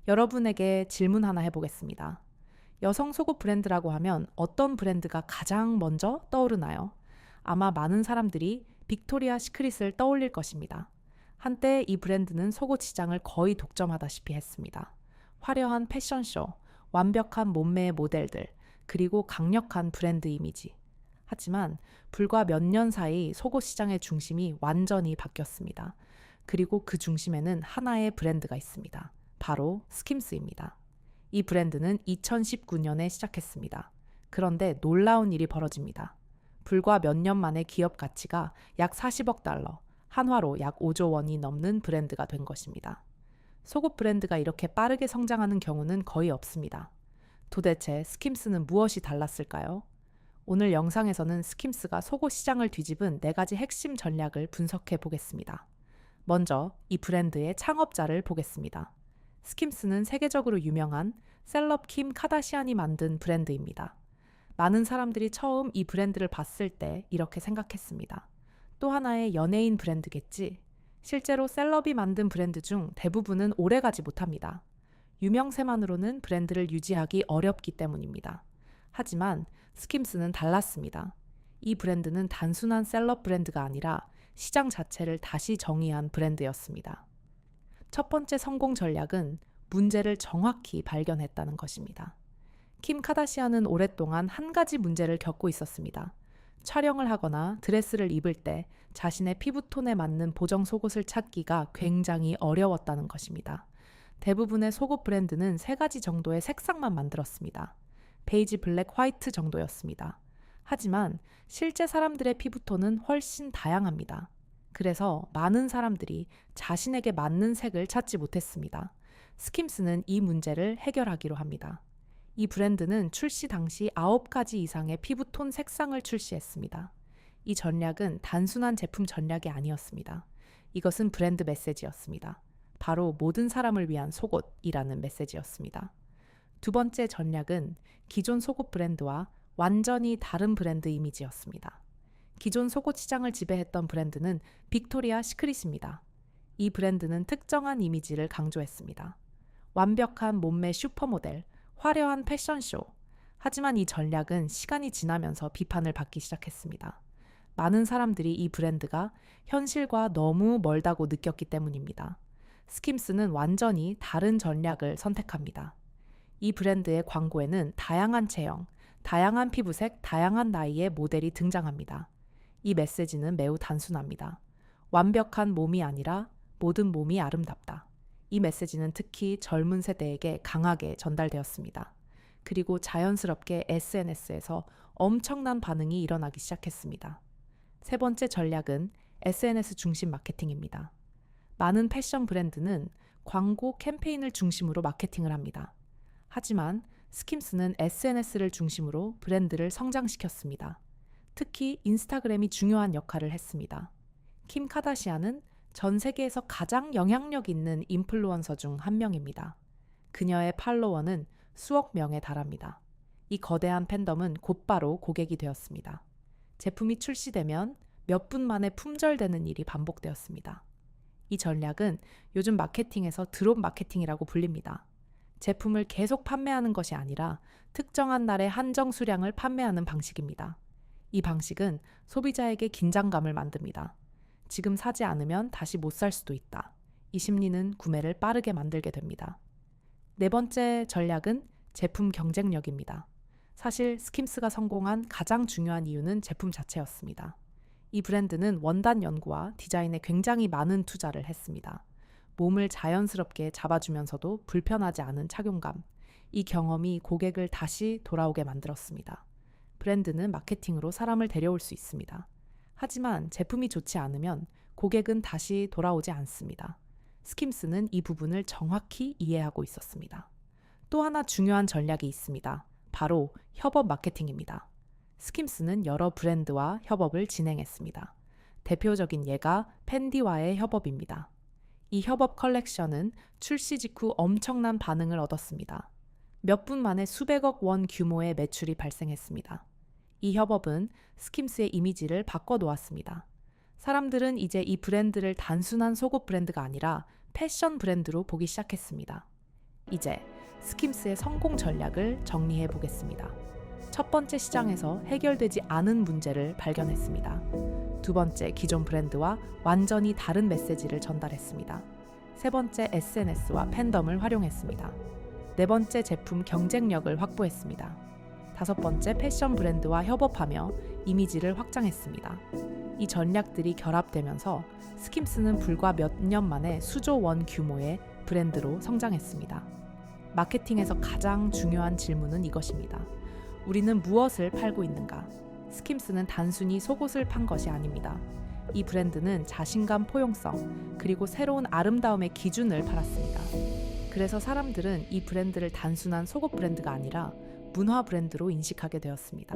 여러분에게 질문 하나 해보겠습니다. 여성 속옷 브랜드라고 하면 어떤 브랜드가 가장 먼저 떠오르나요? 아마 많은 사람들이 빅토리아 시크릿을 떠올릴 것입니다. 한때 이 브랜드는 속옷 시장을 거의 독점하다시피 했습니다. 화려한 패션쇼, 완벽한 몸매의 모델들, 그리고 강력한 브랜드 이미지. 하지만 불과 몇 년 사이 속옷 시장의 중심이 완전히 바뀌었습니다. 그리고 그 중심에는 하나의 브랜드가 있습니다. 바로 스킴스입니다. 이 브랜드는 2019년에 시작했습니다. 그런데 놀라운 일이 벌어집니다. 불과 몇 년 만에 기업 가치가 약 40억 달러, 한화로 약 5조 원이 넘는 브랜드가 된 것입니다. 속옷 브랜드가 이렇게 빠르게 성장하는 경우는 거의 없습니다. 도대체 스킴스는 무엇이 달랐을까요? 오늘 영상에서는 스킴스가 속옷 시장을 뒤집은 4가지 핵심 전략을 분석해 보겠습니다. 먼저 이 브랜드의 창업자를 보겠습니다. 스킴스는 세계적으로 유명한 셀럽 킴 카다시안이 만든 브랜드입니다. 많은 사람들이 처음 이 브랜드를 봤을 때 이렇게 생각했습니다. 또 하나의 연예인 브랜드겠지? 실제로 셀럽이 만든 브랜드 중 대부분은 오래가지 못합니다. 유명세만으로는 브랜드를 유지하기 어렵기 때문입니다. 하지만 스킴스는 달랐습니다. 이 브랜드는 단순한 셀럽 브랜드가 아니라 시장 자체를 다시 정의한 브랜드였습니다. 첫 번째 성공 전략은 문제를 정확히 발견했다는 것입니다. 킴 카다시안은 오랫동안 한 가지 문제를 겪고 있었습니다. 촬영을 하거나 드레스를 입을 때 자신의 피부톤에 맞는 보정 속옷을 찾기가 굉장히 어려웠다는 것입니다. 대부분의 속옷 브랜드는 3가지 정도의 색상만 만들었습니다. 베이지, 블랙, 화이트 정도였습니다. 하지만 실제 사람들의 피부톤은 훨씬 다양합니다. 그래서 많은 사람들이 자신에게 맞는 색을 찾지 못했습니다. 스킴스는 이 문제를 해결하기로 합니다. 이 브랜드는 출시 당시 9가지 이상의 피부톤 색상을 출시했습니다. 이 전략은 단순한 제품 전략이 아니었습니다. 이것은 브랜드 메시지였습니다. 바로 모든 사람을 위한 속옷이라는 메시지였습니다. 두 번째 전략은 기존 속옷 브랜드와 완전히 다른 브랜드 이미지였습니다. 기존 속옷 시장을 지배했던 브랜드는 빅토리아 시크릿입니다. 이 브랜드는 특정한 이미지를 강조했습니다. 완벽한 몸매 슈퍼모델, 화려한 패션쇼. 하지만 이 전략은 시간이 지나면서 비판을 받기 시작했습니다. 많은 사람들이 이 브랜드가 현실과 너무 멀다고 느꼈기 때문입니다. 스킴스는 완전히 다른 전략을 선택합니다. 이 브랜드의 광고에는 다양한 체형, 다양한 피부색, 다양한 나이의 모델이 등장합니다. 이 메시지는 매우 단순합니다. 완벽한 몸이 아니라 모든 몸이 아름답다. 이 메시지는 특히 젊은 세대에게 강하게 전달되었습니다. 그리고 자연스럽게 SNS에서 엄청난 반응이 일어나기 시작했습니다. 세 번째 전략은 SNS 중심 마케팅입니다. 많은 패션 브랜드는 광고 캠페인을 중심으로 마케팅을 합니다. 하지만 스킴스는 SNS를 중심으로 브랜드를 성장시켰습니다. 특히 인스타그램이 중요한 역할을 했습니다. 킴 카다시안은 전 세계에서 가장 영향력 있는 인플루언서 중 한 명입니다. 그녀의 팔로워는 수억 명에 달합니다. 이 거대한 팬덤은 곧바로 고객이 되었습니다. 제품이 출시되면 몇 분 만에 품절되는 일이 반복되었습니다. 이 전략은 요즘 마케팅에서 드롭 마케팅이라고 불립니다. 제품을 계속 판매하는 것이 아니라 특정한 날의 한정 수량을 판매하는 방식입니다. 이 방식은 소비자에게 긴장감을 만듭니다. 지금 사지 않으면 다시 못 살 수도 있다. 이 심리는 구매를 빠르게 만들게 됩니다. 네 번째 전략은 제품 경쟁력입니다. 사실 스킴스가 성공한 가장 중요한 이유는 제품 자체였습니다. 이 브랜드는 원단 연구와 디자인에 굉장히 많은 투자를 했습니다. 몸을 자연스럽게 잡아주면서도 불편하지 않은 착용감. 이 경험이 고객을 다시 돌아오게 만들었습니다. 브랜드는 마케팅으로 사람을 데려올 수 있습니다. 하지만 제품이 좋지 않으면 고객은 다시 돌아오지 않습니다. 스킴스는 이 부분을 정확히 이해하고 있었습니다. 또 하나 중요한 전략이 있습니다. 바로 협업 마케팅입니다. 스킴스는 여러 브랜드와 협업을 진행했습니다. 대표적인 예가 펜디와의 협업입니다. 이 협업 컬렉션은 출시 직후 엄청난 반응을 얻었습니다. 몇 분 만에 수백억 원 규모의 매출이 발생했습니다. 이 협업은 스킴스의 이미지를 바꿔놓았습니다. 사람들은 이제 이 브랜드를 단순한 속옷 브랜드가 아니라 패션 브랜드로 보기 시작했습니다. 이제 스킴스의 성공 전략을 정리해 보겠습니다. 첫 번째, 시장에서 해결되지 않은 문제를 발견했습니다. 두 번째, 기존 브랜드와 완전히 다른 메시지를 전달했습니다. 세 번째, SNS와 팬덤을 활용했습니다. 네 번째, 제품 경쟁력을 확보했습니다. 다섯 번째, 패션 브랜드와 협업하며 이미지를 확장했습니다. 이 전략들이 결합되면서 스킴스는 불과 몇 년 만에 수조 원 규모의 브랜드로 성장했습니다. 마케팅에서 가장 중요한 질문은 이것입니다. 우리는 무엇을 팔고 있는가? 스킴스는 단순히 속옷을 판 것이 아닙니다. 이 브랜드는 자신감, 포용성, 그리고 새로운 아름다움의 기준을 팔았습니다. 그래서 사람들은 이 브랜드를 단순한 속옷 브랜드가 아니라 문화 브랜드로 인식하게 되었습니다.